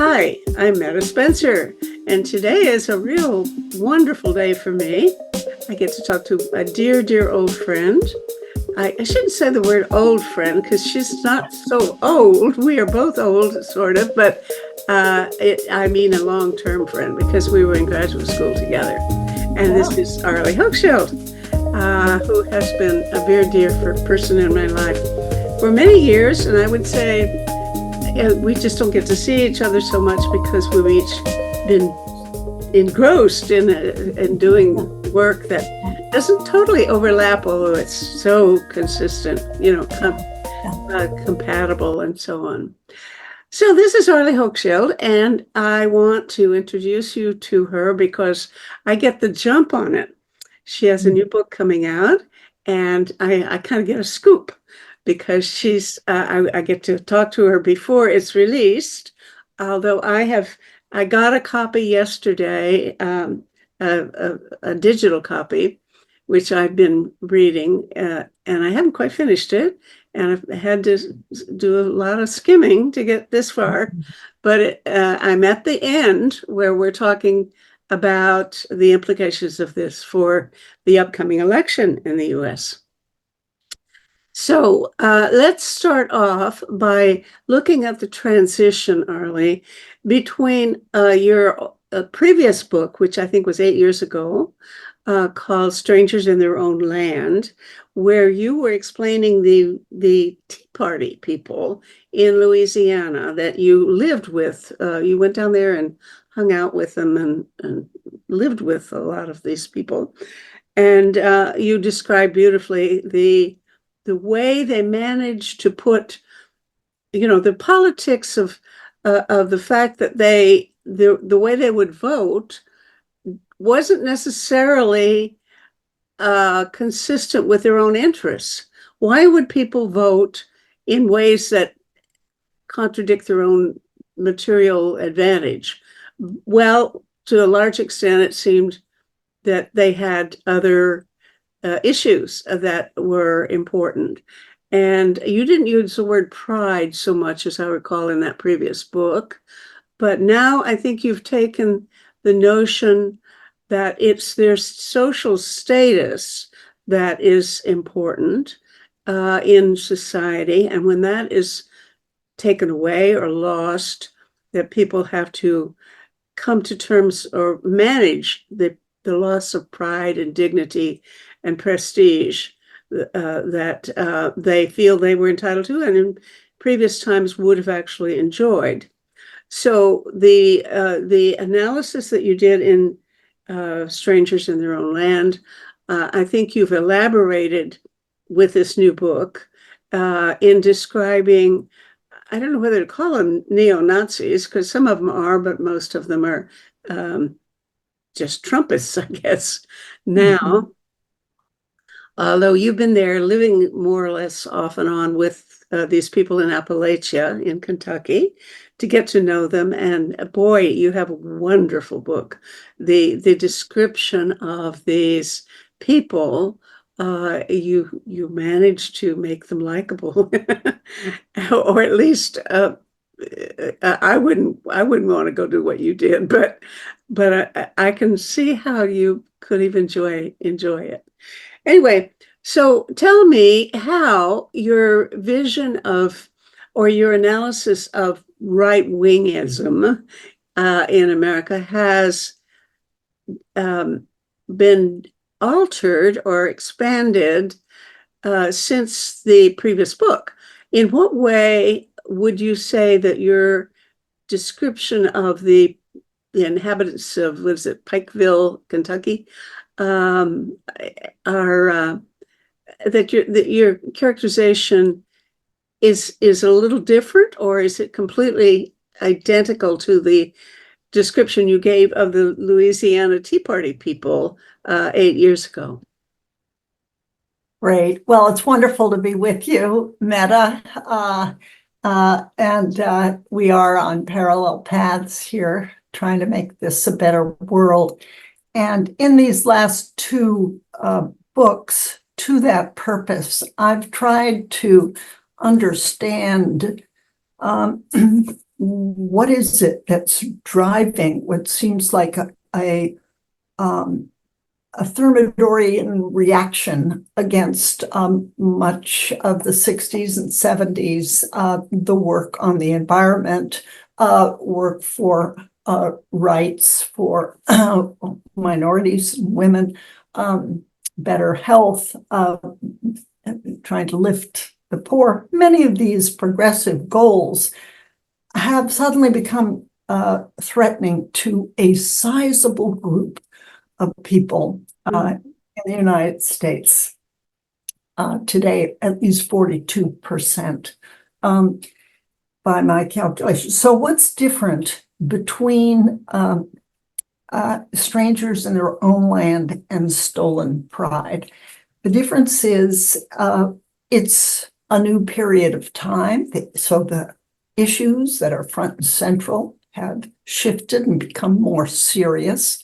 Hi, I'm Metta Spencer, and today is a real wonderful day for me. I get to talk to a dear, dear old friend. I shouldn't say the word old friend because she's not so old. We are both old, sort of, but I mean a long-term friend because we were in graduate school together. And this Wow. is Arlie Hochschild, who has been a very dear person in my life for many years. And I would say we just don't get to see each other so much because we've each been engrossed in doing work that doesn't totally overlap, although it's so consistent, compatible and so on. So this is Arlie Hochschild, and I want to introduce you to her because I get the jump on it. She has a new book coming out, and I kind of get a scoop because I get to talk to her before it's released. Although I got a copy yesterday, a digital copy, which I've been reading, and I haven't quite finished it, and I've had to do a lot of skimming to get this far. But I'm at the end where we're talking about the implications of this for the upcoming election in the US. So let's start off by looking at the transition, Arlie, between your previous book, which I think was 8 years ago, called Strangers in Their Own Land, where you were explaining the Tea Party people in Louisiana that you lived with. You went down there and hung out with them and lived with a lot of these people. And you described beautifully the way they managed to put, the politics of the fact that the way they would vote wasn't necessarily consistent with their own interests. Why would people vote in ways that contradict their own material advantage? Well, to a large extent, it seemed that they had other issues that were important. And you didn't use the word pride so much as I recall in that previous book. But now I think you've taken the notion that it's their social status that is important in society. And when that is taken away or lost, that people have to come to terms or manage the loss of pride and dignity and prestige that they feel they were entitled to and in previous times would have actually enjoyed. So the analysis that you did in Strangers in Their Own Land, I think you've elaborated with this new book in describing, I don't know whether to call them neo-Nazis, because some of them are, but most of them are just Trumpists, I guess, now. Although you've been there living more or less off and on with these people in Appalachia in Kentucky to get to know them. And boy, you have a wonderful book. The description of these people, you managed to make them likable, or at least I wouldn't want to go do what you did, but I can see how you could even enjoy it. Anyway, so tell me how your vision of, or your analysis of right-wingism in America has been altered or expanded since the previous book. In what way would you say that your description of the inhabitants of, what is it, Pikeville, Kentucky, are that your characterization is a little different, or is it completely identical to the description you gave of the Louisiana Tea Party people 8 years ago? Great. Well, it's wonderful to be with you, Metta. And we are on parallel paths here, trying to make this a better world. And in these last two books, to that purpose, I've tried to understand what is it that's driving what seems like a Thermidorian reaction against much of the 60s and 70s, the work on the environment, work for rights for minorities, women, better health, trying to lift the poor. Many of these progressive goals have suddenly become threatening to a sizable group of people in the United States. Today, at least 42%, by my calculation. So what's different between strangers in their own land and stolen pride? The difference is it's a new period of time. So the issues that are front and central have shifted and become more serious.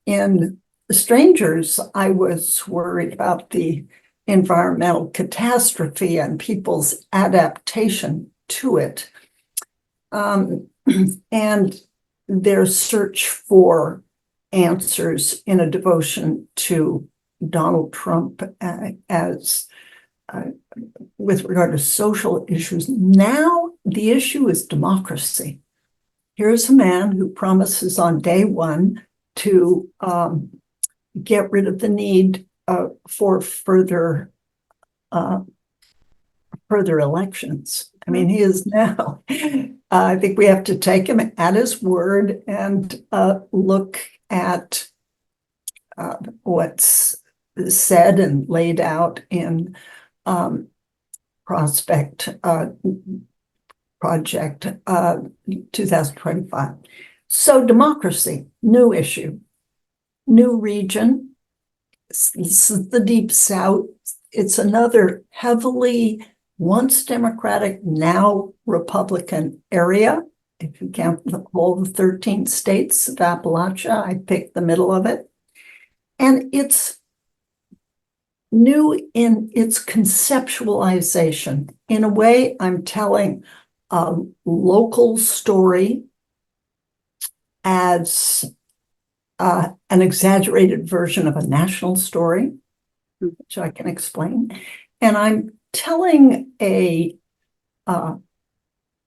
In strangers, I was worried about the environmental catastrophe and people's adaptation to it, and their search for answers in a devotion to Donald Trump as with regard to social issues. Now the issue is democracy. Here's a man who promises on day one to get rid of the need for further elections. I mean, he is now. I think we have to take him at his word and look at what's said and laid out in Project 2025. So democracy, new issue, new region. This is the Deep South. It's another heavily once Democratic, now Republican area. If you count all the 13 states of Appalachia, I picked the middle of it. And it's new in its conceptualization. In a way, I'm telling a local story as an exaggerated version of a national story, which I can explain. And I'm telling a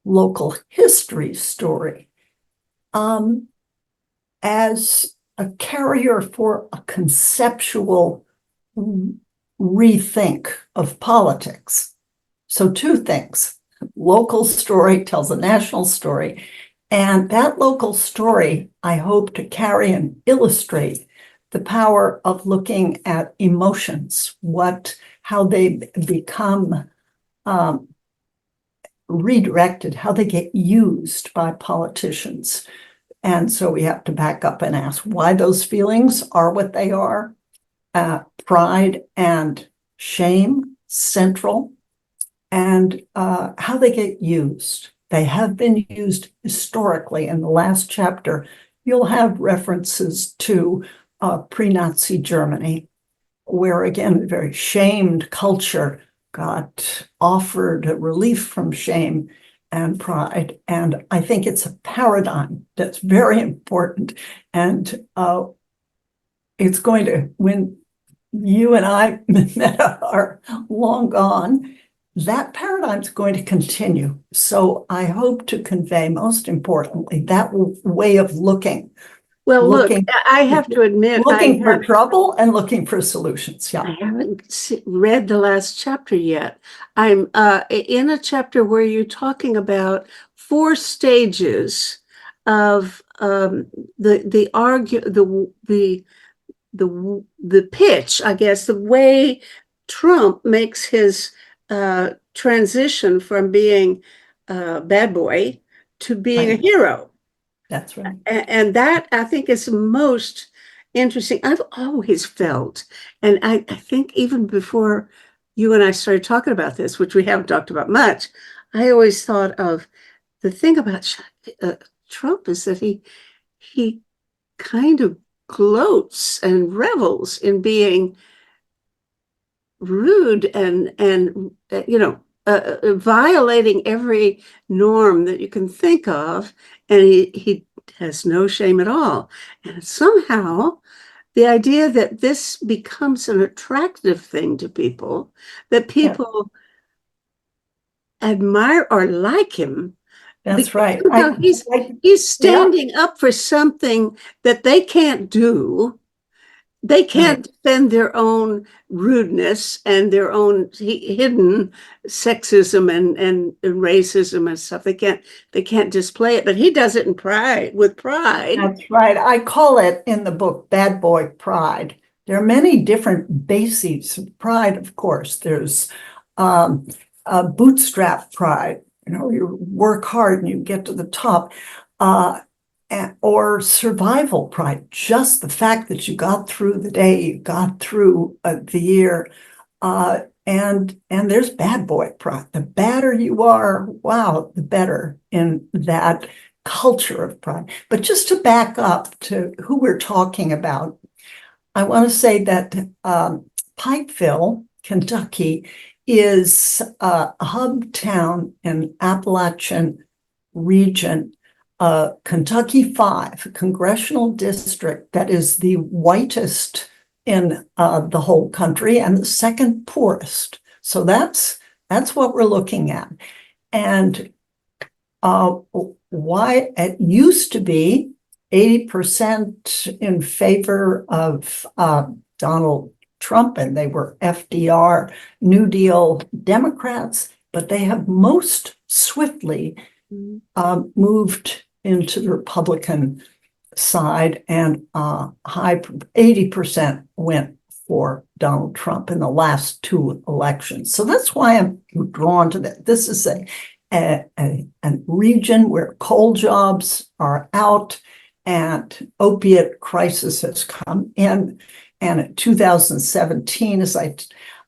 local history story as a carrier for a conceptual rethink of politics. So two things: local story tells a national story, and that local story I hope to carry and illustrate the power of looking at emotions, how they become redirected, how they get used by politicians. And so we have to back up and ask why those feelings are what they are. Pride and shame, central, and how they get used. They have been used historically. In the last chapter, you'll have references to pre-Nazi Germany, where again, a very shamed culture got offered a relief from shame and pride. And I think it's a paradigm that's very important. And it's going to, when you and I are long gone, that paradigm's going to continue. So I hope to convey, most importantly, that way of looking. Well, look, I have to admit, looking for trouble and looking for solutions. Yeah, I haven't read the last chapter yet. I'm in a chapter where you're talking about 4 stages of the pitch, I guess, the way Trump makes his transition from being a bad boy to being a hero. That's right. And that, I think, is most interesting. I've always felt, and I think even before you and I started talking about this, which we haven't talked about much, I always thought of the thing about Trump is that he kind of gloats and revels in being rude and violating every norm that you can think of, and he has no shame at all. And somehow the idea that this becomes an attractive thing to people, that people admire or like him, That's because right. he's standing up for something that they can't do. They can't defend their own rudeness and their own hidden sexism and racism and stuff. They can't display it, but he does it with pride. That's right. I call it in the book Bad Boy Pride. There are many different bases of pride, of course. There's bootstrap pride. You work hard and you get to the top. Or survival pride, just the fact that you got through the day, you got through the year. And there's bad boy pride. The badder you are, wow, the better in that culture of pride. But just to back up to who we're talking about, I want to say that Pikeville, Kentucky, is a hub town in Appalachian region, Kentucky 5, a congressional district that is the whitest in the whole country and the second poorest. So that's what we're looking at. And why it used to be 80% in favor of Donald Trump, and they were FDR, New Deal Democrats, but they have most swiftly moved into the Republican side, and high 80% went for Donald Trump in the last two elections. So that's why I'm drawn to that. This is a region where coal jobs are out and opiate crisis has come in. And in 2017, as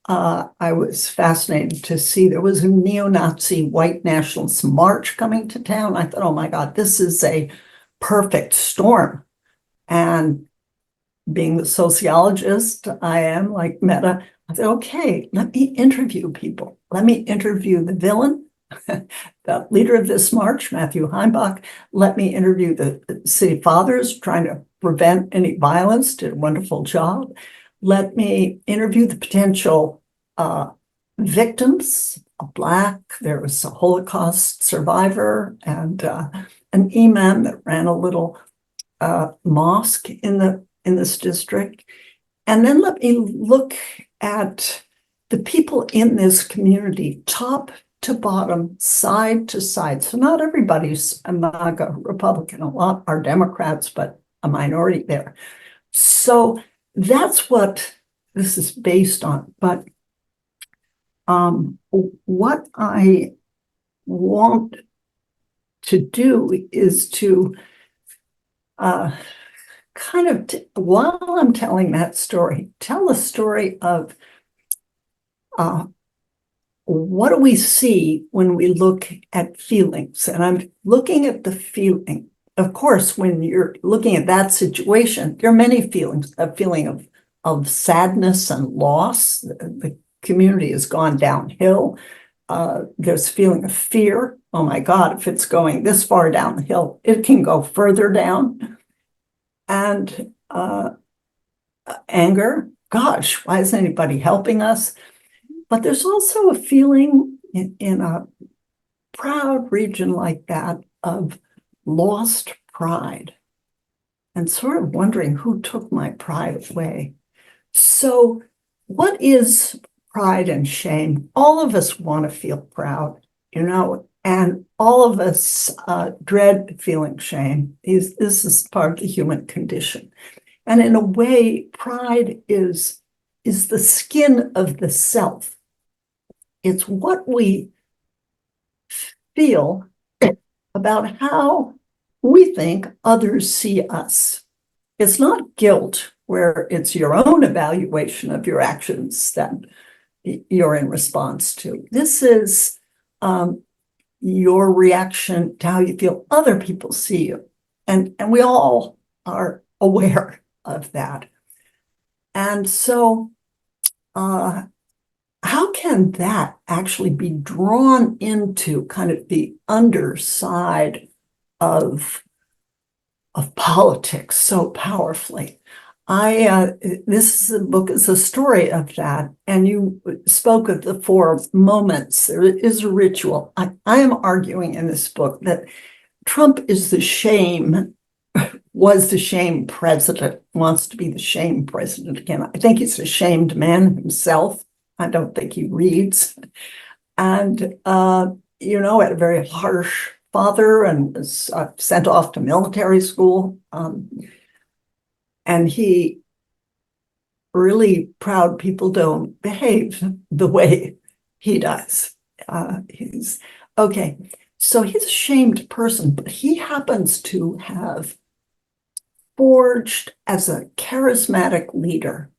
I was fascinated to see there was a neo-Nazi white nationalist march coming to town. I thought, oh my God, this is a perfect storm. And being the sociologist I am, like Meta, I said, okay, let me interview people. Let me interview the villain, the leader of this march, Matthew Heimbach. Let me interview the city fathers trying to prevent any violence, did a wonderful job. Let me interview the potential victims, a Black, there was a Holocaust survivor, and an imam that ran a little mosque in this district. And then let me look at the people in this community, top to bottom, side to side. So not everybody's a MAGA Republican. A lot are Democrats, but a minority there. So that's what this is based on. But what I want to do is to kind of, while I'm telling that story, tell the story of what do we see when we look at feelings? And I'm looking at the feeling. Of course, when you're looking at that situation, there are many feelings, a feeling of sadness and loss. The community has gone downhill. There's a feeling of fear. Oh my God, if it's going this far down the hill, it can go further down. And anger, gosh, why isn't anybody helping us? But there's also a feeling in a proud region like that of lost pride and sort of wondering who took my pride away. So what is pride and shame? All of us want to feel proud, and all of us dread feeling shame. This is part of the human condition. And in a way, pride is the skin of the self. It's what we feel about how we think others see us. It's not guilt, where it's your own evaluation of your actions that you're in response to. This is your reaction to how you feel other people see you. And we all are aware of that. And so how can that actually be drawn into kind of the underside of politics so powerfully? This book is a story of that, and you spoke of the 4 moments. There is a ritual. I am arguing in this book that Trump is was the shame president, wants to be the shame president again. I think he's a shamed man himself. I don't think he reads. And, had a very harsh father and was sent off to military school. And he really proud people don't behave the way he does. He's okay. So he's a shamed person, but he happens to have forged as a charismatic leader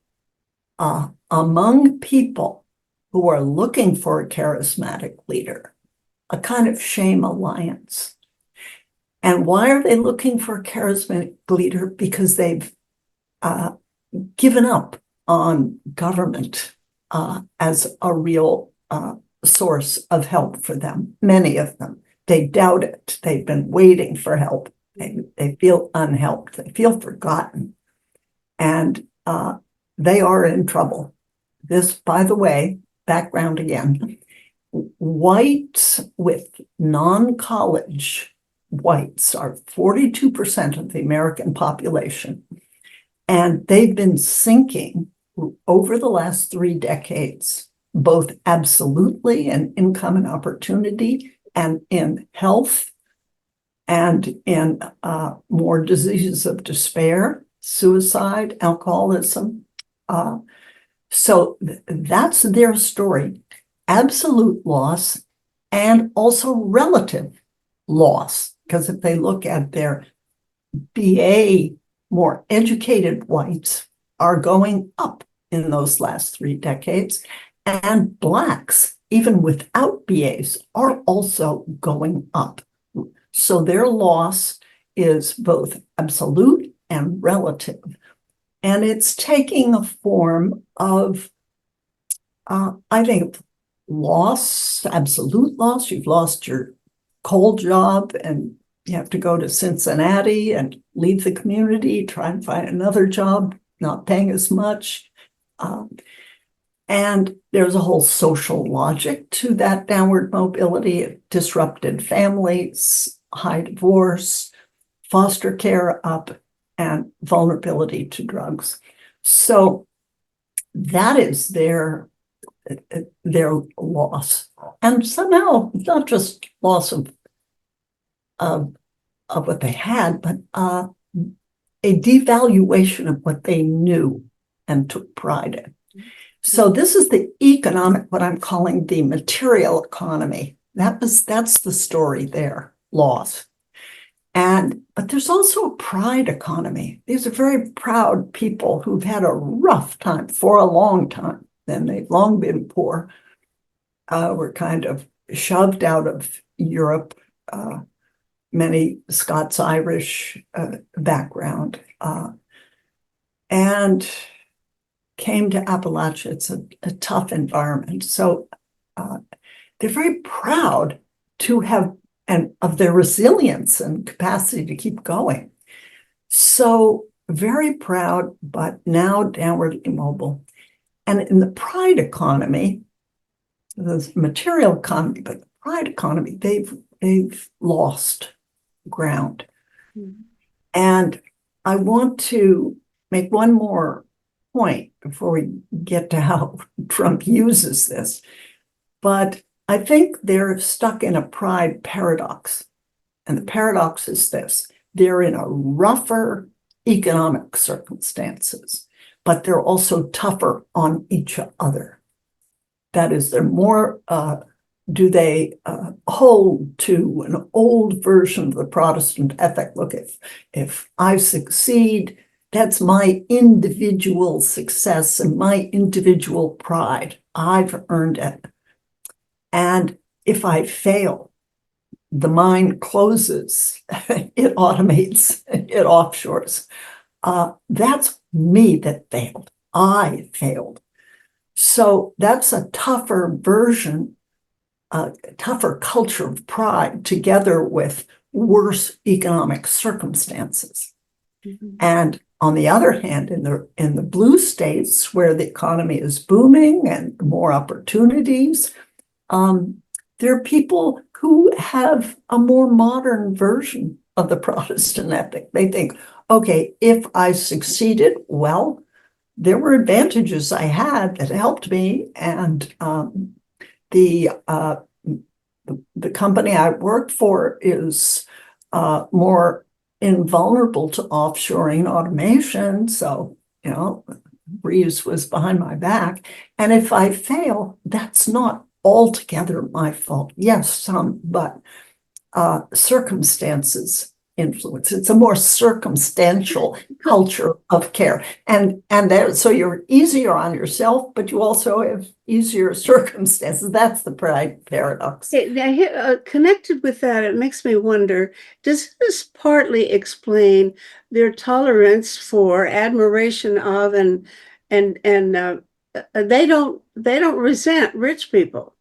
among people who are looking for a charismatic leader, a kind of shame alliance. And why are they looking for a charismatic leader? Because they've given up on government as a real source of help for them. Many of them, they doubt it. They've been waiting for help. They feel unhelped. They feel forgotten. And they are in trouble. This, by the way, background again, whites with non-college whites are 42% of the American population. And they've been sinking over the last 3 decades, both absolutely in income and opportunity and in health and in more diseases of despair, suicide, alcoholism. So that's their story. Absolute loss and also relative loss, because if they look at their BA, more educated whites are going up in those last 3 decades, and Blacks, even without BAs, are also going up. So their loss is both absolute and relative. And it's taking a form of, I think, loss, absolute loss. You've lost your coal job and you have to go to Cincinnati and leave the community, try and find another job, not paying as much. And there's a whole social logic to that downward mobility, disrupted families, high divorce, foster care up, and vulnerability to drugs. So that is their loss. And somehow, not just loss of what they had, but a devaluation of what they knew and took pride in. So this is the economic, what I'm calling the material economy. That's the story there, loss. But there's also a pride economy. These are very proud people who've had a rough time for a long time. And they've long been poor. Were kind of shoved out of Europe, many Scots-Irish background, and came to Appalachia. It's a tough environment. So they're very proud to have, and of their resilience and capacity to keep going. So very proud, but now downwardly mobile. And in the pride economy, the material economy, but the pride economy, they've lost ground. Mm-hmm. And I want to make one more point before we get to how Trump uses this. But I think they're stuck in a pride paradox. And the paradox is this: they're in a rougher economic circumstances, but they're also tougher on each other. That is, they're more, do they hold to an old version of the Protestant ethic? Look, if I succeed, that's my individual success and my individual pride. I've earned it. And if I fail, the mind closes, it automates, it offshores. That's me that failed. I failed. So that's a tougher version, a tougher culture of pride together with worse economic circumstances. And on the other hand, in the blue states where the economy is booming and more opportunities, there are people who have a more modern version of the Protestant ethic. They think, okay, if I succeeded, well, there were advantages I had that helped me, and the company I worked for is more invulnerable to offshoring automation. So, Reeves was behind my back. And if I fail, that's not altogether my fault. Yes, some, but circumstances influence. It's a more circumstantial culture of care. And so you're easier on yourself, but you also have easier circumstances. That's the pride paradox. Connected with that, it makes me wonder, does this partly explain their tolerance for, admiration of, and they don't resent rich people.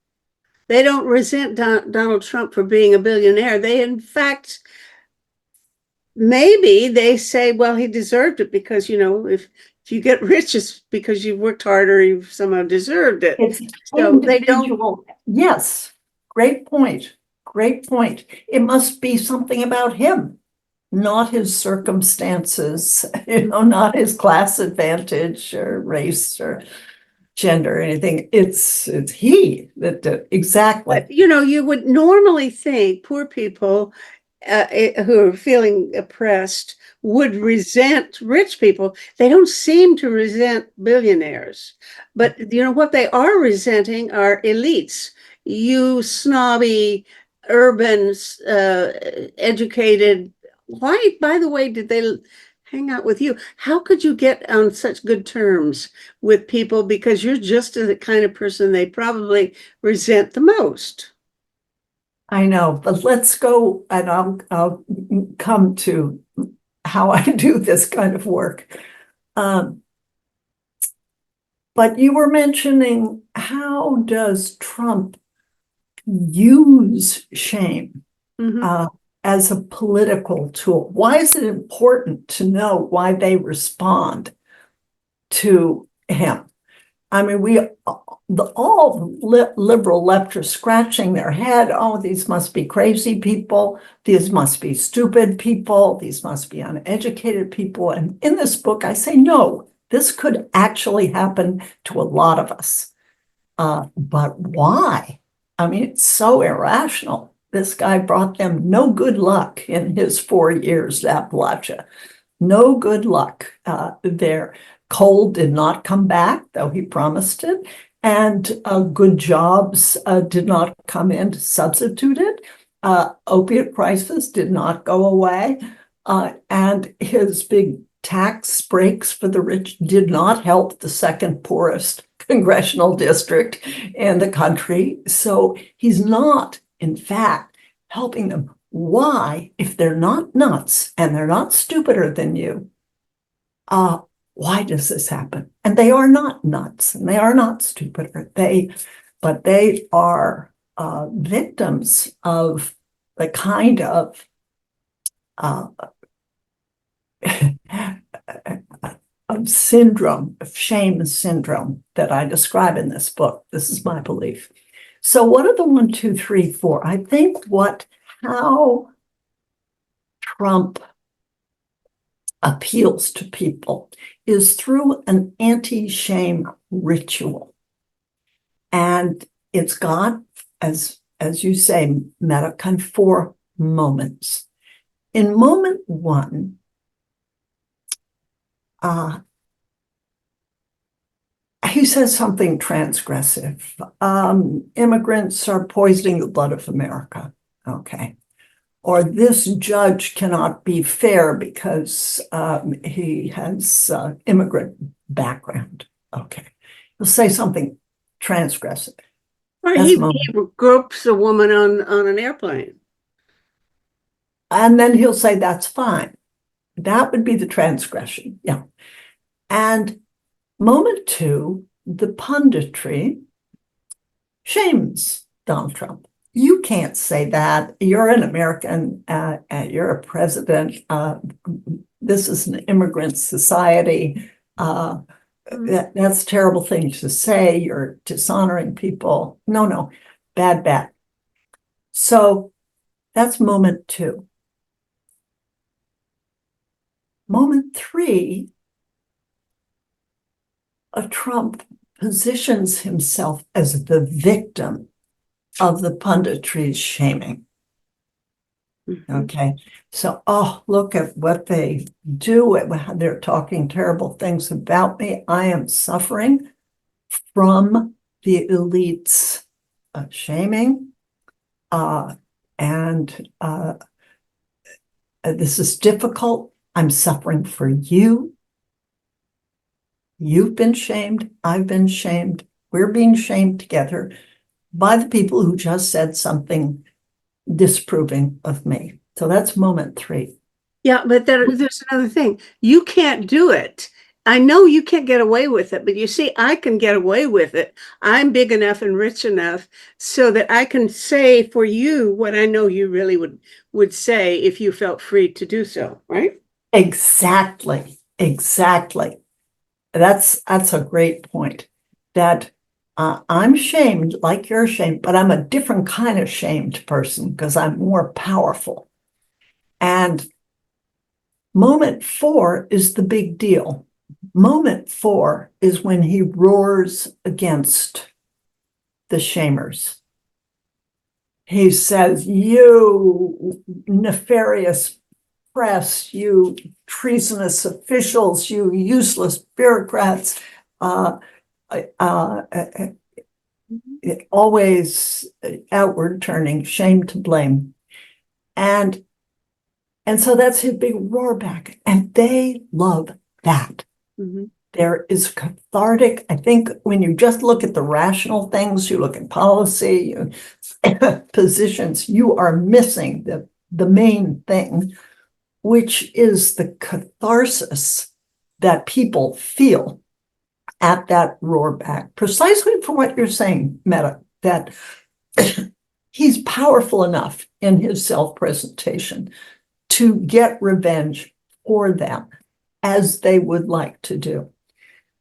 They don't resent Donald Trump for being a billionaire. They, in fact, maybe they say, well, he deserved it because, if you get rich, it's because you've worked harder, you've somehow deserved it. It's so they don't. Yes, great point. Great point. It must be something about him, not his circumstances, not his class advantage or race or gender or anything. It's he that exactly. But, you would normally think poor people who are feeling oppressed would resent rich people. They don't seem to resent billionaires. But, what they are resenting are elites. You snobby, urban, educated. Why, by the way, did they hang out with you? How could you get on such good terms with people? Because you're just the kind of person they probably resent the most. I know, but let's go, and I'll come to how I do this kind of work. But you were mentioning, how does Trump use shame as a political tool? Why is it important to know why they respond to him? I mean, all liberal left are scratching their head. Oh, these must be crazy people. These must be stupid people. These must be uneducated people. And in this book, I say, no, this could actually happen to a lot of us. But why? I mean, it's so irrational. This guy brought them no good luck in his 4 years at Appalachia. No good luck there. Coal did not come back, though he promised it, and good jobs did not come in to substitute it. Opiate prices did not go away, and his big tax breaks for the rich did not help the second poorest congressional district in the country. So he's not, in fact, helping them. Why, if they're not nuts and they're not stupider than you, why does this happen? And they are not nuts and they are not stupider. But they are victims of the kind of syndrome, of shame syndrome that I describe in this book. This is my belief. So what are the 1, 2, 3, 4? I think how Trump appeals to people is through an anti-shame ritual. And it's got, as you say, Meta, kind of 4 moments. In moment 1, he says something transgressive. Immigrants are poisoning the blood of America. Okay. Or this judge cannot be fair because he has immigrant background. Okay. He'll say something transgressive. Or he gropes a woman on an airplane. And then he'll say, that's fine. That would be the transgression. Yeah. And moment 2, the punditry shames Donald Trump. You can't say that. You're an American, you're a president. This is an immigrant society. That's a terrible thing to say. You're dishonoring people. No, bad. So that's moment 2. Moment 3, Trump positions himself as the victim of the punditry's shaming. Okay, so, look at what they do. They're talking terrible things about me. I am suffering from the elites' shaming. And this is difficult. I'm suffering for you. You've been shamed. I've been shamed. We're being shamed together by the people who just said something disapproving of me. So that's moment 3. Yeah, but there's another thing. You can't do it. I know you can't get away with it, but you see, I can get away with it. I'm big enough and rich enough so that I can say for you what I know you really would say if you felt free to do so, right? Exactly. That's a great point. That I'm shamed like you're shamed, but I'm a different kind of shamed person because I'm more powerful. And moment 4 is the big deal. Moment 4 is when he roars against the shamers. He says, you nefarious press, you treasonous officials, you useless bureaucrats, always outward turning, shame to blame. And so that's his big roar back. And they love that. Mm-hmm. There is cathartic. I think when you just look at the rational things, you look at policy, positions, you are missing the main thing, which is the catharsis that people feel at that roar back, precisely for what you're saying, Meta, that he's powerful enough in his self-presentation to get revenge for them as they would like to do.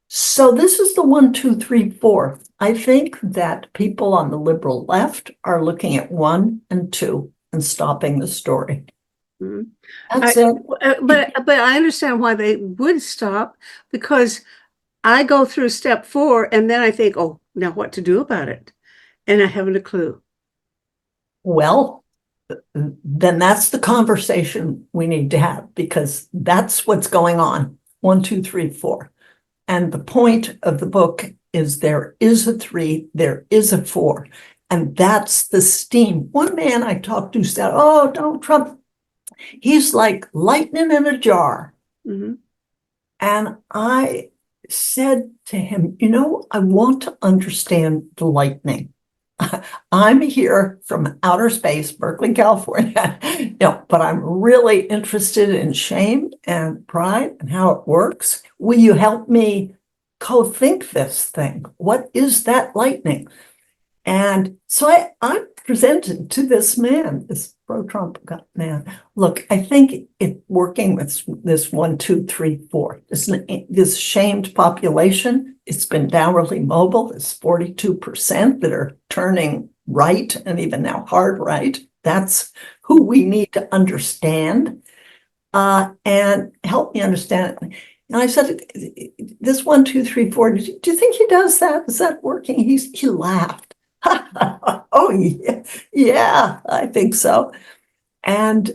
So this is the 1, 2, 3, 4. I think that people on the liberal left are looking at 1 and 2 and stopping the story. Mm-hmm. That's it. But I understand why they would stop, because I go through step 4 and then I think, oh, now what to do about it? And I haven't a clue. Well, then that's the conversation we need to have, because that's what's going on. 1, 2, 3, 4. And the point of the book is there is a 3, there is a 4. And that's the steam. One man I talked to said, oh, Donald Trump, he's like lightning in a jar. Mm-hmm. And I said to him, I want to understand the lightning. I'm here from outer space, Berkeley, California, but I'm really interested in shame and pride and how it works. Will you help me co-think this thing? What is that lightning? And so I presented to this man, this pro-Trump man, look, I think it working with this 1, 2, 3, 4, this shamed population, it's been downwardly mobile. It's 42% that are turning right, and even now hard right. That's who we need to understand and help me understand it. And I said, this 1, 2, 3, 4, do you think he does that? Is that working? He laughed. Oh, yeah, I think so. And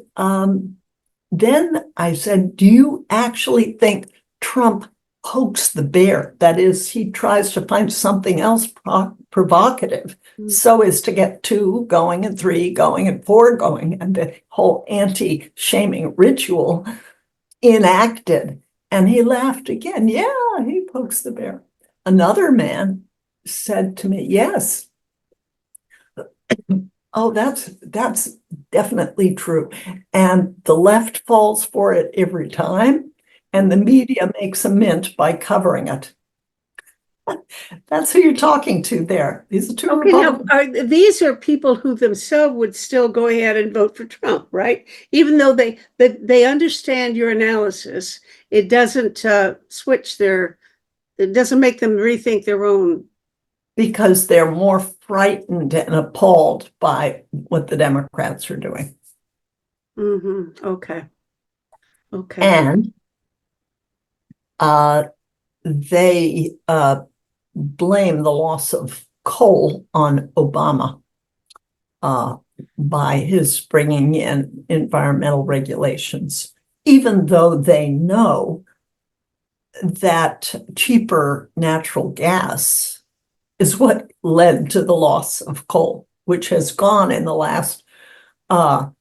then I said, do you actually think Trump pokes the bear? That is, he tries to find something else provocative so as to get 2 going and 3 going and 4 going, and the whole anti-shaming ritual enacted. And he laughed again. Yeah, he pokes the bear. Another man said to me, yes. Oh, that's definitely true. And the left falls for it every time. And the media makes a mint by covering it. That's who you're talking to there. These are two Okay, now, Republicans. these are people who themselves would still go ahead and vote for Trump, right? Even though they understand your analysis, it doesn't it doesn't make them rethink their own. Because they're more frightened and appalled by what the Democrats are doing. Okay. Okay. And they blame the loss of coal on Obama by his bringing in environmental regulations, even though they know that cheaper natural gas is what led to the loss of coal, which has gone in the last 4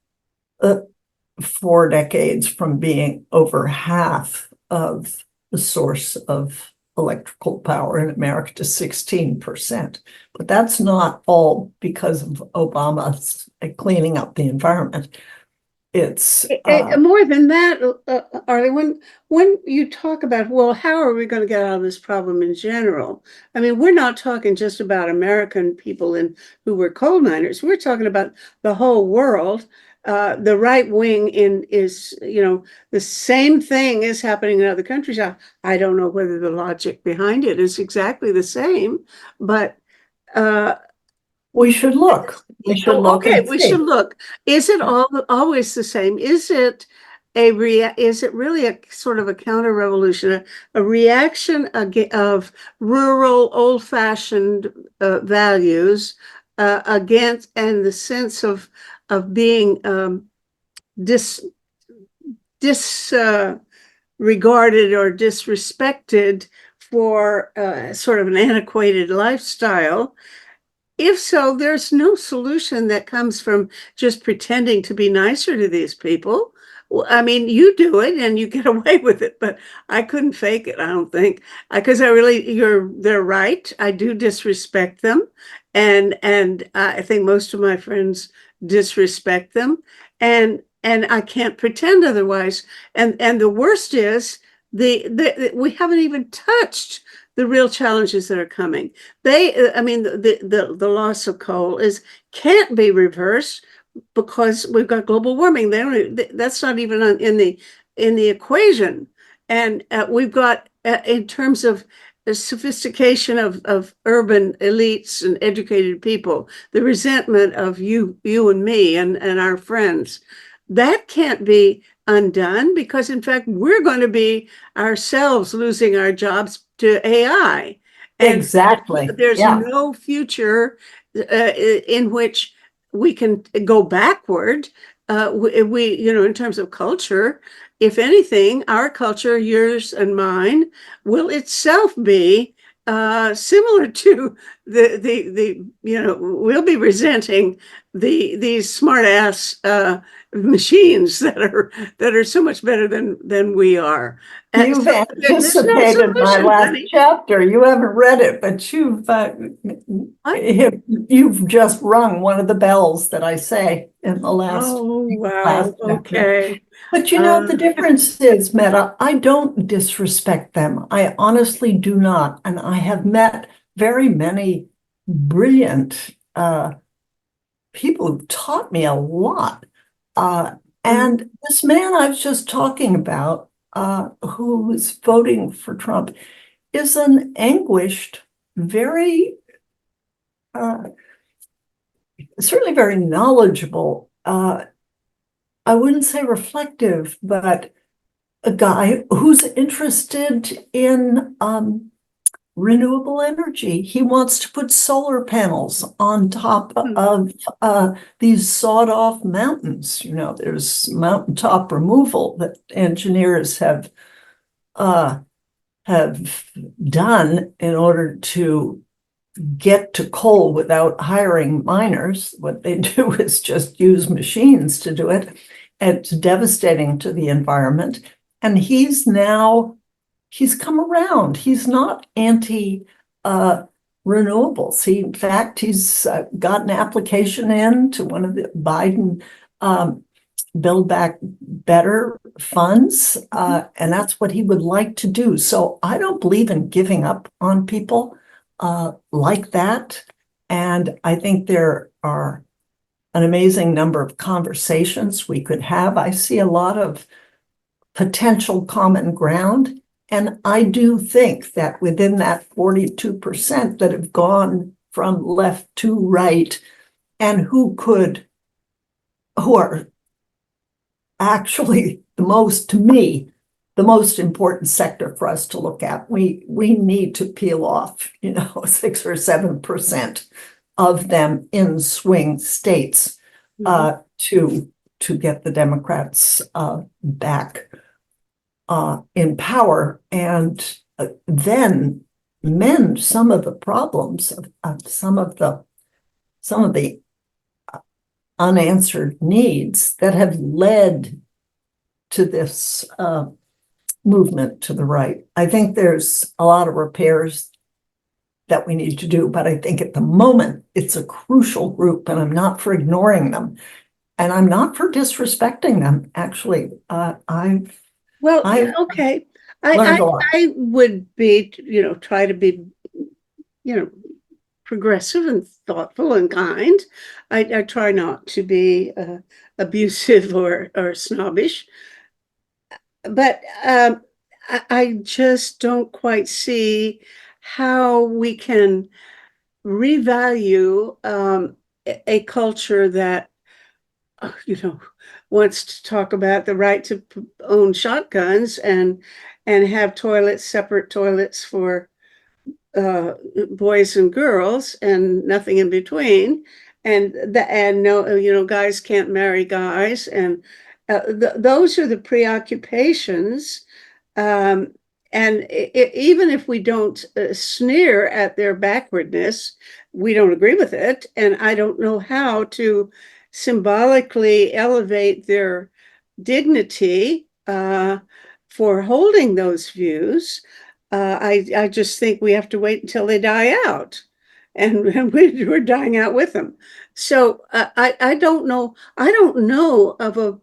decades from being over half of the source of electrical power in America to 16%. But that's not all because of Obama's cleaning up the environment. It's More than that, Arlie, when you talk about, well, how are we going to get out of this problem in general? I mean, we're not talking just about American people who were coal miners. We're talking about the whole world. The right wing is, the same thing is happening in other countries. I don't know whether the logic behind it is exactly the same, but we should look. We should look okay, and we see. should look. Is it always the same? Is it really a sort of a counter revolution, a reaction of rural, old-fashioned values against, and the sense of being disregarded or disrespected for sort of an antiquated lifestyle? If so, there's no solution that comes from just pretending to be nicer to these people. I mean, you do it and you get away with it, but I couldn't fake it, I don't think. Because they're right. I do disrespect them. And I think most of my friends disrespect them. And I can't pretend otherwise. And the worst is we haven't even touched the real challenges that are coming. I mean, the loss of coal can't be reversed because we've got global warming. That's not even in the equation. And we've got, in terms of the sophistication of urban elites and educated people, the resentment of you and me and our friends, that can't be undone, because in fact we're going to be ourselves losing our jobs to AI. And Exactly. there's Yeah. no future in which we can go backward. In terms of culture, if anything, our culture, yours and mine, will itself be similar to we'll be resenting these smart ass machines that are so much better than we are. And You've so there's no anticipated my solution, last honey. chapter. You haven't read it, but you've just rung one of the bells that I say in the last Oh, wow. chapter. Okay. But the difference is, Meta, I don't disrespect them. I honestly do not. And I have met very many brilliant people who've taught me a lot. And this man I was just talking about, who's voting for Trump, is an anguished, very, certainly very knowledgeable, I wouldn't say reflective, but a guy who's interested in renewable energy. He wants to put solar panels on top of these sawed-off mountains. There's mountaintop removal that engineers have done in order to get to coal without hiring miners. What they do is just use machines to do it. It's devastating to the environment. And he's come around. He's not anti renewables. In fact, he's got an application in to one of the Biden build back better funds, and that's what he would like to do. So I don't believe in giving up on people like that. And I think there are an amazing number of conversations we could have. I see a lot of potential common ground. And I do think that within that 42% that have gone from left to right and who are actually the most, to me, the most important sector for us to look at. We need to peel off, 6 or 7% of them in swing states to get the Democrats back in power, and then mend some of the problems of some of the unanswered needs that have led to this movement to the right. I think there's a lot of repairs that we need to do, but I think at the moment it's a crucial group, and I'm not for ignoring them, and I'm not for disrespecting them. Actually, Well, I've okay. learned a lot. I would be, try to be, progressive and thoughtful and kind. I try not to be abusive or snobbish, but I just don't quite see how we can revalue a culture that wants to talk about the right to own shotguns and have separate toilets for boys and girls and nothing in between, and no, guys can't marry guys, and those are the preoccupations. And even if we don't sneer at their backwardness, we don't agree with it, and I don't know how to symbolically elevate their dignity for holding those views. I just think we have to wait until they die out, and we're dying out with them. So I don't know. I don't know of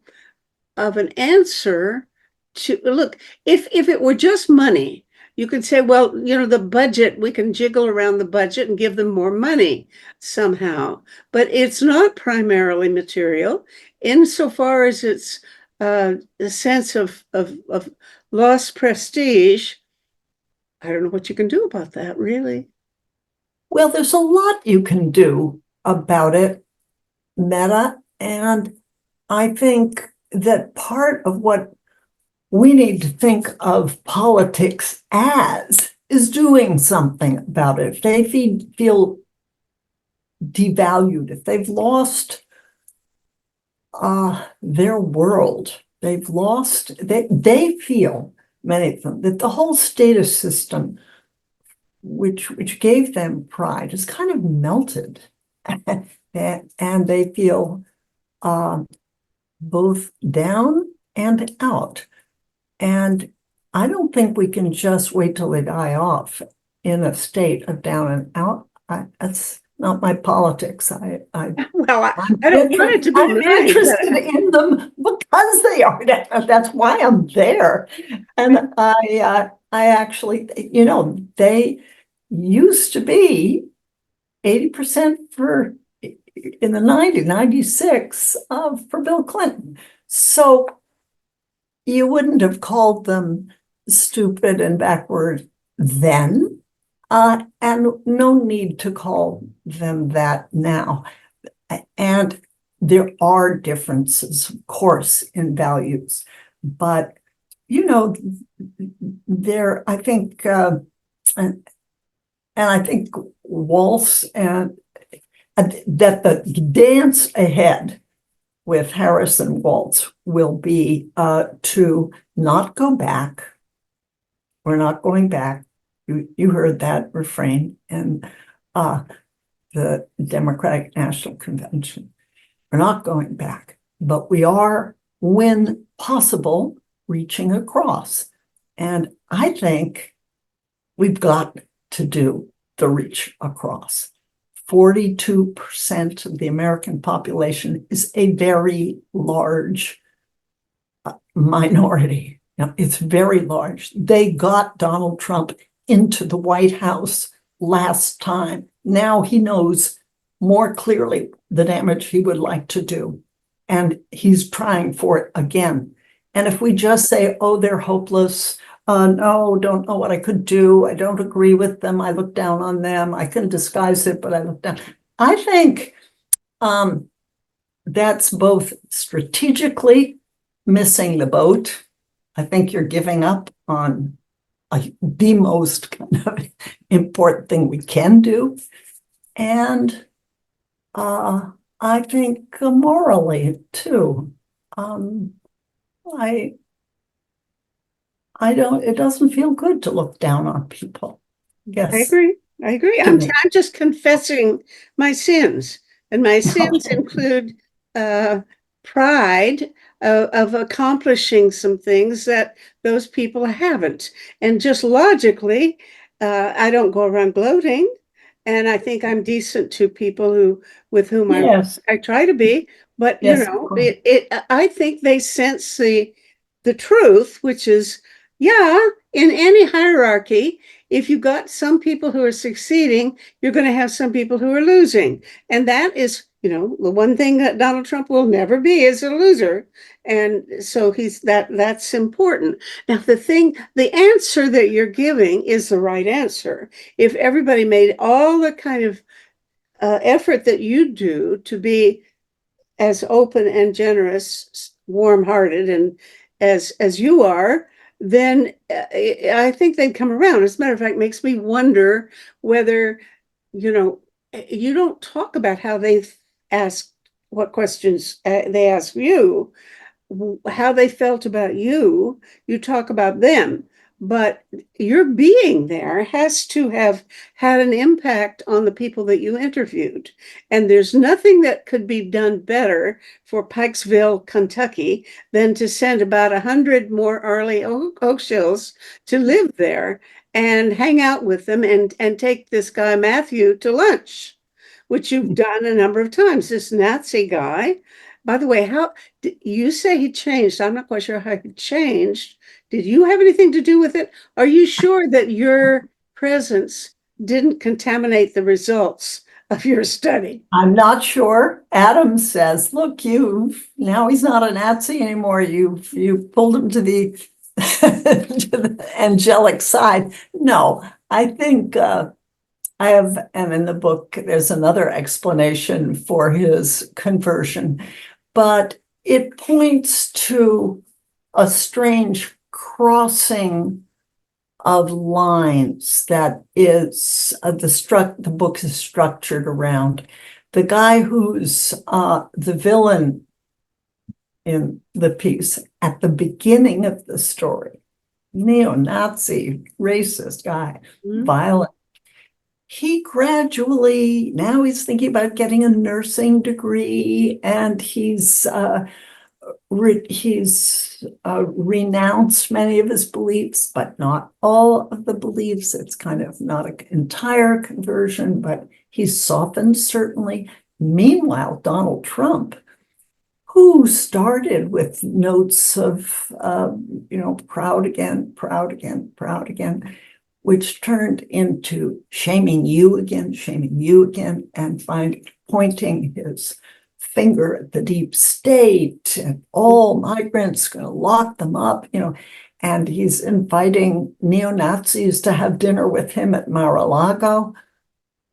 an answer to look. If it were just money, you could say, well, the budget, we can jiggle around the budget and give them more money somehow. But it's not primarily material, insofar as it's a sense of lost prestige. I don't know what you can do about that, really. Well, there's a lot you can do about it, Meta, and I think that part of what we need to think of politics as is doing something about it. If they feel devalued, if they've lost their world, they feel, many of them, that the whole status system, which gave them pride, is kind of melted. And they feel both down and out. And I don't think we can just wait till they die off in a state of down and out. That's not my politics. Well, I don't want it to be I'm interested in them because they are down. That's why I'm there. And I actually, they used to be 80% in the 96 for Bill Clinton. So you wouldn't have called them stupid and backward then, and no need to call them that now. And there are differences, of course, in values, but I think, and I think Waltz and that the dance ahead with Harris and Waltz will be to not go back. We're not going back. You heard that refrain in the Democratic National Convention. We're not going back, but we are, when possible, reaching across. And I think we've got to do the reach across 42% of the American population is a very large minority. Now, it's very large. They got Donald Trump into the White House last time. Now he knows more clearly the damage he would like to do. And he's trying for it again. And if we just say, oh, they're hopeless, no, don't know what I could do, I don't agree with them, I look down on them, I can disguise it, but I look down. I think that's both strategically missing the boat. I think you're giving up on the most kind of important thing we can do. And I think morally too. It doesn't feel good to look down on people. Yes. I agree. I'm just confessing my sins, and my sins include pride of accomplishing some things that those people haven't. And just logically, I don't go around gloating, and I think I'm decent to people with whom Yes. I try to be. But Yes, I think they sense the truth, which is, yeah, in any hierarchy, if you got some people who are succeeding, you're going to have some people who are losing. And that is, the one thing that Donald Trump will never be is a loser. And so that's important. Now, the answer that you're giving is the right answer. If everybody made all the kind of effort that you do to be as open and generous, warm-hearted, and as you are, then I think they'd come around. As a matter of fact, it makes me wonder whether, you don't talk about how they asked, what questions they asked you, how they felt about you. You talk about them, but your being there has to have had an impact on the people that you interviewed. And there's nothing that could be done better for Pikesville, Kentucky, than to send about 100 more Arlie Oakshills to live there and hang out with them and take this guy Matthew to lunch, which you've done a number of times. This Nazi guy, by the way, how you say he changed? I'm not quite sure how he changed. Did you have anything to do with it? Are you sure that your presence didn't contaminate the results of your study? I'm not sure. Adam says, look, now he's not a Nazi anymore. You pulled him to the, to the angelic side. No, I think and in the book, there's another explanation for his conversion, but it points to a strange crossing of lines that is the book is structured around. The guy who's the villain in the piece at the beginning of the story, neo-Nazi, racist guy, violent. He gradually, now he's thinking about getting a nursing degree, and he's renounced many of his beliefs, but not all of the beliefs. It's kind of not an entire conversion, but he's softened, certainly. Meanwhile, Donald Trump, who started with notes of, proud again, proud again, proud again, which turned into shaming you again, and pointing his finger at the deep state and all migrants, going to lock them up, and he's inviting neo-Nazis to have dinner with him at Mar-a-Lago.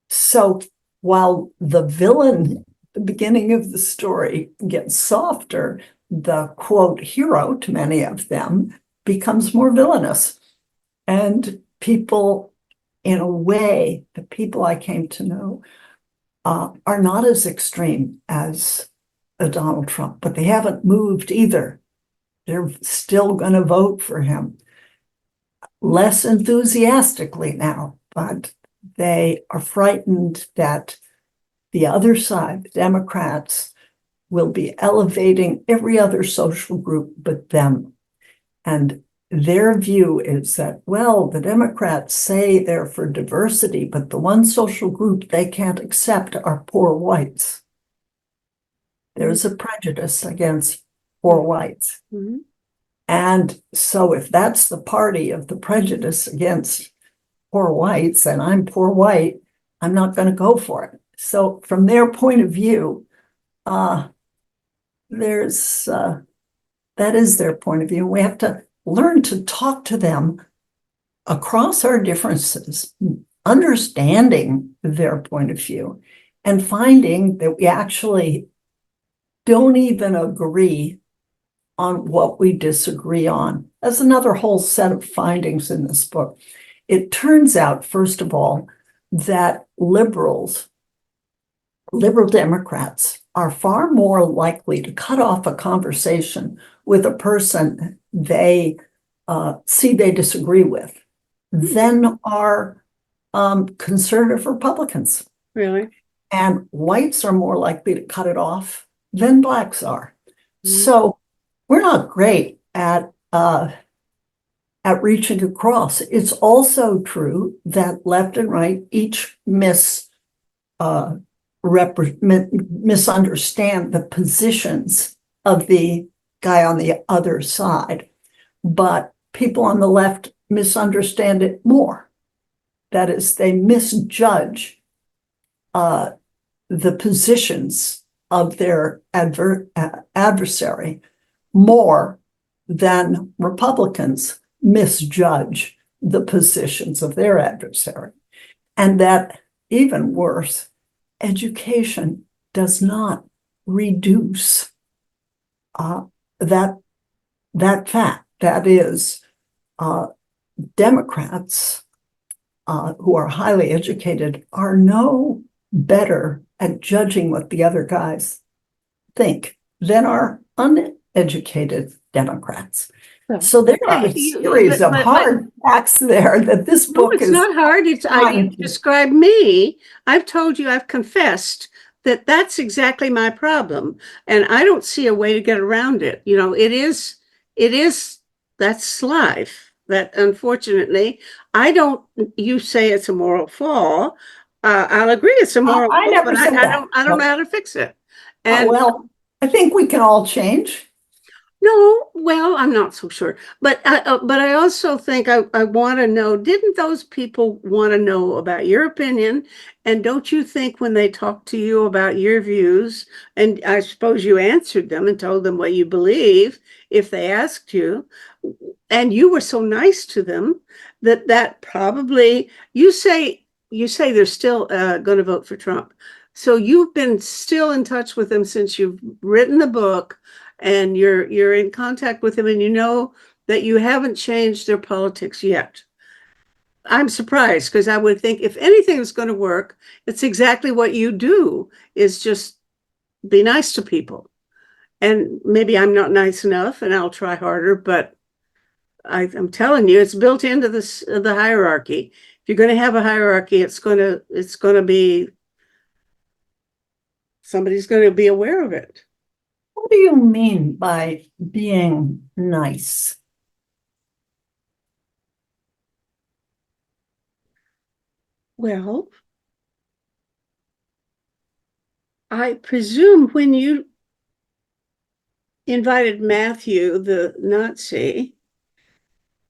So while the villain at the beginning of the story gets softer, the quote hero to many of them becomes more villainous. And people, in a way, the people I came to know are not as extreme as Donald Trump, but they haven't moved either. They're still going to vote for him. Less enthusiastically now, but they are frightened that the other side, the Democrats, will be elevating every other social group but them. And their view is that, well, the Democrats say they're for diversity, but the one social group they can't accept are poor whites. There's a prejudice against poor whites. Mhm. And so if that's the party of the prejudice against poor whites, and I'm poor white, I'm not going to go for it. So from their point of view, there's that is their point of view. We have to learn to talk to them across our differences, understanding their point of view, and finding that we actually don't even agree on what we disagree on. That's another whole set of findings in this book. It turns out, first of all, that liberal Democrats are far more likely to cut off a conversation with a person they see they disagree with than are conservative Republicans. Really? And whites are more likely to cut it off than blacks are. So we're not great at reaching across. It's also true that left and right each misunderstand the positions of the guy on the other side, but people on the left misunderstand it more. That is, they misjudge the positions of their adversary more than Republicans misjudge the positions of their adversary. And that, even worse, education does not reduce that fact. That is, Democrats who are highly educated are no better at judging what the other guys think than are uneducated Democrats. Well, So there are a okay, series of hard facts there that this no, book it's is not hard. It's trying you to- describe me. I've told you, I've confessed that that's exactly my problem, and I don't see a way to get around it. You know, that's life. That unfortunately, I don't. You say it's a moral flaw. I'll agree it's a moral I flaw, never but said that. I don't know how to fix it. And well, I think we can all change. no, well, I'm not so sure. But I also think I want to know, didn't those people want to know about your opinion? And don't you think when they talked to you about your views, and I suppose you answered them and told them what you believe if they asked you, and you were so nice to them that probably you say they're still going to vote for Trump. So you've been still in touch with them since you've written the book and you're in contact with them and you know that you haven't changed their politics yet. I'm surprised because I would think if anything is going to work, it's exactly what you do is just be nice to people. And maybe I'm not nice enough and I'll try harder, but I'm telling you, it's built into the hierarchy. If you're going to have a hierarchy, it's going to be somebody's going to be aware of it. What do you mean by being nice? Well, I presume when you invited Matthew, the Nazi,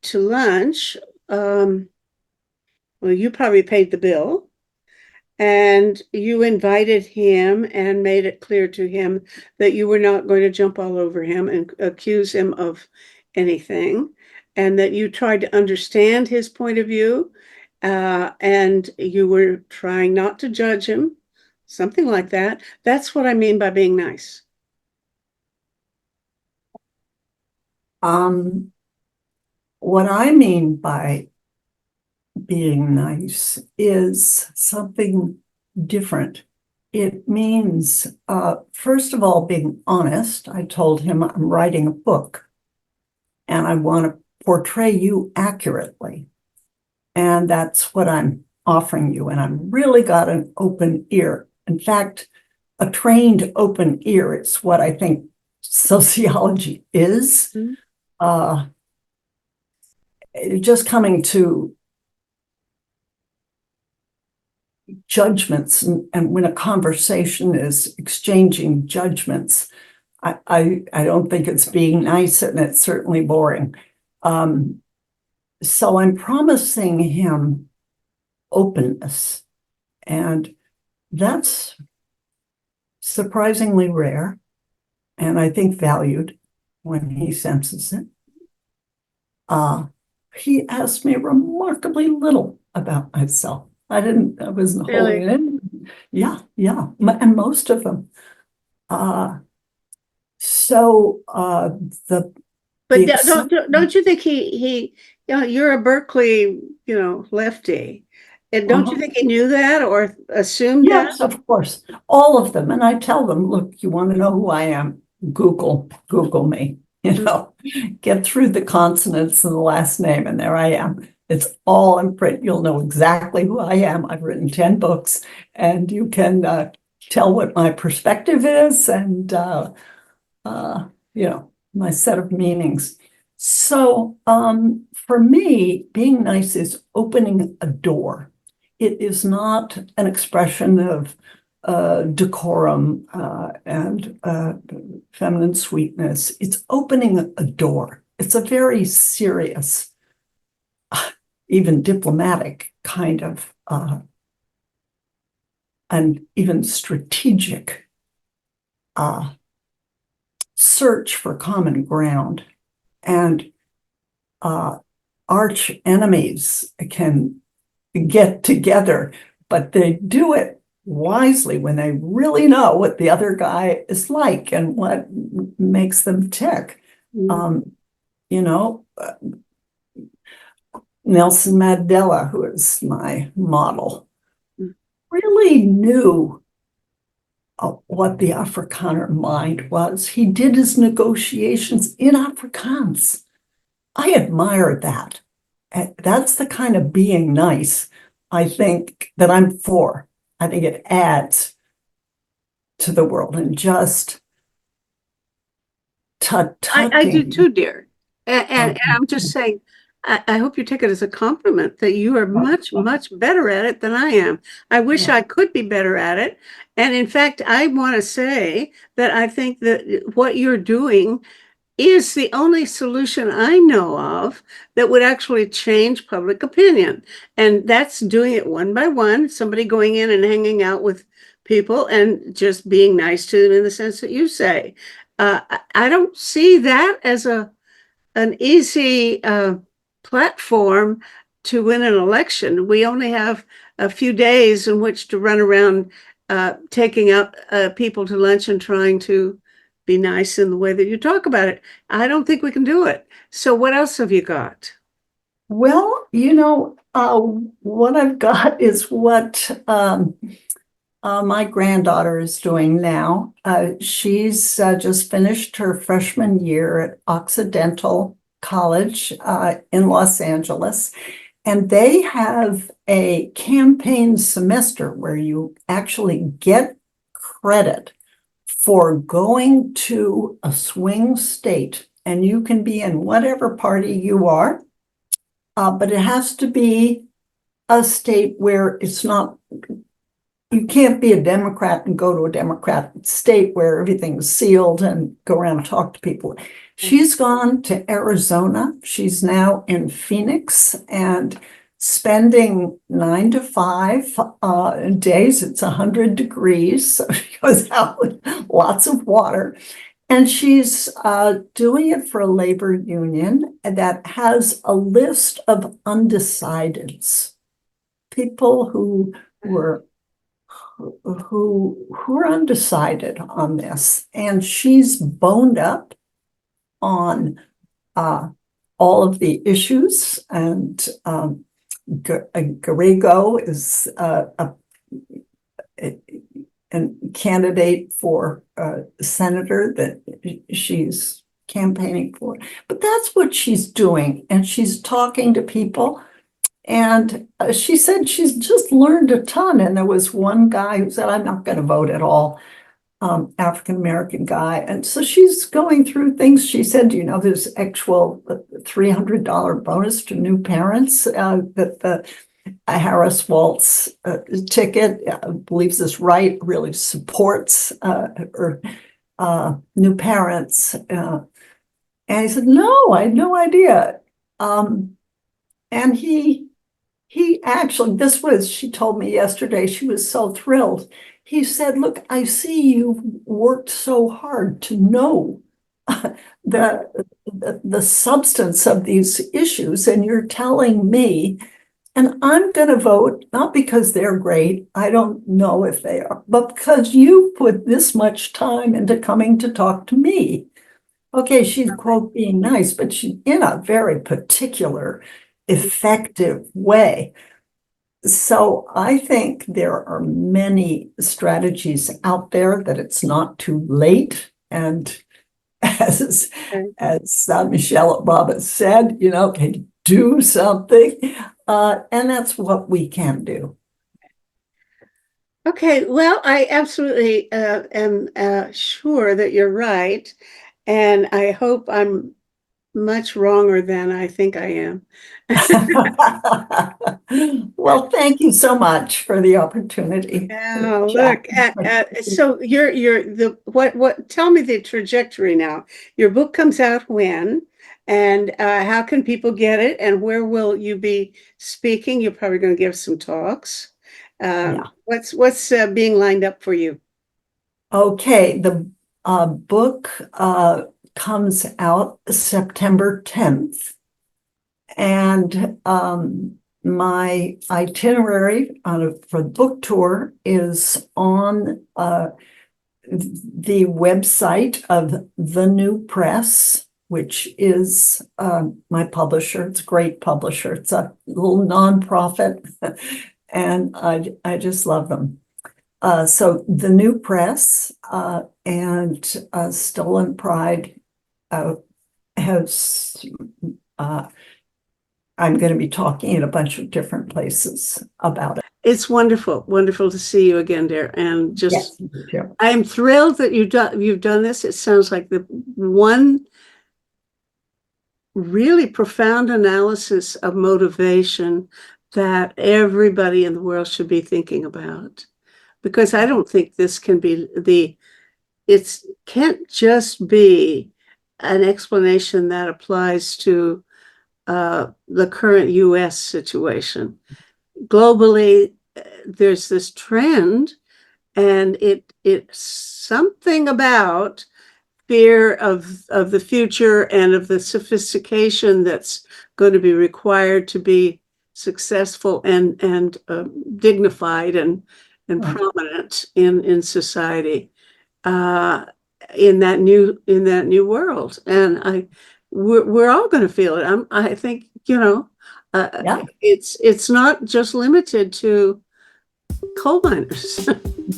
to lunch, well, you probably paid the bill. And you invited him and made it clear to him that you were not going to jump all over him and accuse him of anything, and that you tried to understand his point of view, and you were trying not to judge him, something like that. That's what I mean by being nice. What I mean by being nice is something different. It means, first of all, being honest. I told him I'm writing a book and I want to portray you accurately. And that's what I'm offering you. And I've really got an open ear. In fact, a trained open ear is what I think sociology is. just coming to judgments, and when a conversation is exchanging judgments, I don't think it's being nice, and it's certainly boring. So I'm promising him openness, and that's surprisingly rare, and I think valued when he senses it. He asked me remarkably little about myself. I wasn't Really? holding it in. Yeah, and most of them. The But excitement. don't you think you're a Berkeley, lefty. And don't you think he knew that or assumed that? Yes, of course, all of them. And I tell them, look, you want to know who I am? Google me, get through the consonants and the last name, and there I am. It's all in print. You'll know exactly who I am. I've written 10 books, and you can tell what my perspective is and, my set of meanings. So for me, being nice is opening a door. It is not an expression of decorum and feminine sweetness. It's opening a door. It's a very serious, even diplomatic kind of, and even strategic search for common ground. And arch enemies can get together, but they do it wisely when they really know what the other guy is like and what makes them tick. Nelson Mandela, who is my model, really knew what the Afrikaner mind was. He did his negotiations in Afrikaans. I admire that. That's the kind of being nice I think that I'm for. I think it adds to the world, and just I do too, dear. And I'm just saying, I hope you take it as a compliment that you are much, much better at it than I am. I wish I could be better at it. And in fact, I want to say that I think that what you're doing is the only solution I know of that would actually change public opinion. And that's doing it one by one, somebody going in and hanging out with people and just being nice to them in the sense that you say. I don't see that as an easy platform to win an election. We only have a few days in which to run around taking out people to lunch and trying to be nice in the way that you talk about it. I don't think we can do it. So what else have you got? Well, what I've got is what my granddaughter is doing now. She's just finished her freshman year at Occidental College in Los Angeles. And they have a campaign semester where you actually get credit for going to a swing state, and you can be in whatever party you are, but it has to be a state where you can't be a Democrat and go to a Democrat state where everything's sealed and go around and talk to people. She's gone to Arizona. She's now in Phoenix and spending 9 to 5 days. It's 100 degrees, so she goes out with lots of water. And she's doing it for a labor union that has a list of undecideds, people who were undecided on this. And she's boned up on all of the issues, and Garrigo is a candidate for senator that she's campaigning for. But that's what she's doing, and she's talking to people. And she said she's just learned a ton. And there was one guy who said, I'm not going to vote at all. African-American guy. And so she's going through things. She said, there's actual $300 bonus to new parents, that the Harris Waltz ticket, believes this right, really supports new parents. And he said, no, I had no idea. And he actually, she told me yesterday, she was so thrilled. He said, look, I see you've worked so hard to know the substance of these issues, and you're telling me, and I'm going to vote, not because they're great, I don't know if they are, but because you put this much time into coming to talk to me. Okay, she's, quote, being nice, but she in a very particular, effective way. So I think there are many strategies out there that it's not too late. And as Michelle Obama said, can you do something? And that's what we can do. Okay, well, I absolutely am sure that you're right. And I hope I'm much wronger than I think I am. Well, thank you so much for the opportunity. Oh, look, so tell me the trajectory now. Your book comes out when, and how can people get it, and where will you be speaking? You're probably going to give some talks. Yeah. What's being lined up for you? Okay, the book comes out September 10th. And my itinerary for the book tour is on the website of The New Press, which is my publisher. It's a great publisher. It's a little nonprofit, and I just love them. So The New Press and Stolen Pride has, I'm going to be talking in a bunch of different places about it. It's wonderful to see you again, dear. And just, yes, I'm thrilled that you've done this. It sounds like the one really profound analysis of motivation that everybody in the world should be thinking about. Because I don't think this can be it can't just be an explanation that applies to the current US situation. Globally, there's this trend, and it's something about fear of the future and of the sophistication that's going to be required to be successful and dignified and prominent in society, in that new world. And we're all going to feel it. I think it's not just limited to coal miners.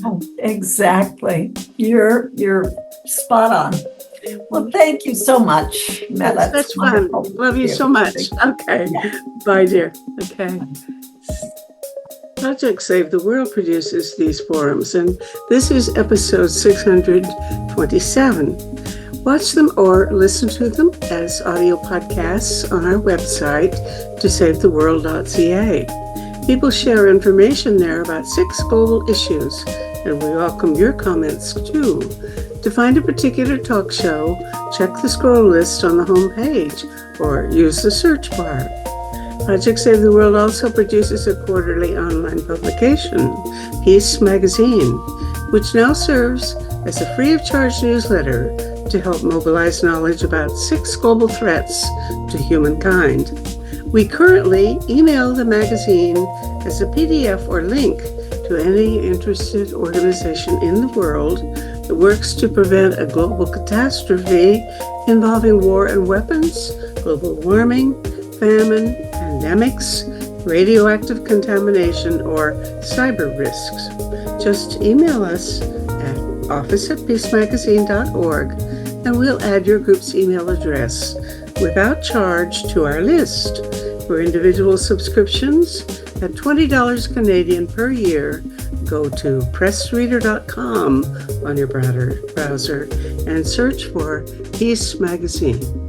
No, exactly. You're spot on. Well, thank you so much, Meta. That's fun. Love you so much. Okay. Yeah. Bye, dear. Okay. Project Save the World produces these forums, and this is episode 627. Watch them or listen to them as audio podcasts on our website, tosavetheworld.ca. People share information there about 6 global issues, and we welcome your comments too. To find a particular talk show, check the scroll list on the home page or use the search bar. Project Save the World also produces a quarterly online publication, Peace Magazine, which now serves as a free of charge newsletter to help mobilize knowledge about 6 global threats to humankind. We currently email the magazine as a PDF or link to any interested organization in the world that works to prevent a global catastrophe involving war and weapons, global warming, famine, pandemics, radioactive contamination, or cyber risks. Just email us at office@peacemagazine.org and we'll add your group's email address without charge to our list. For individual subscriptions at $20 Canadian per year, go to pressreader.com on your browser and search for Peace Magazine.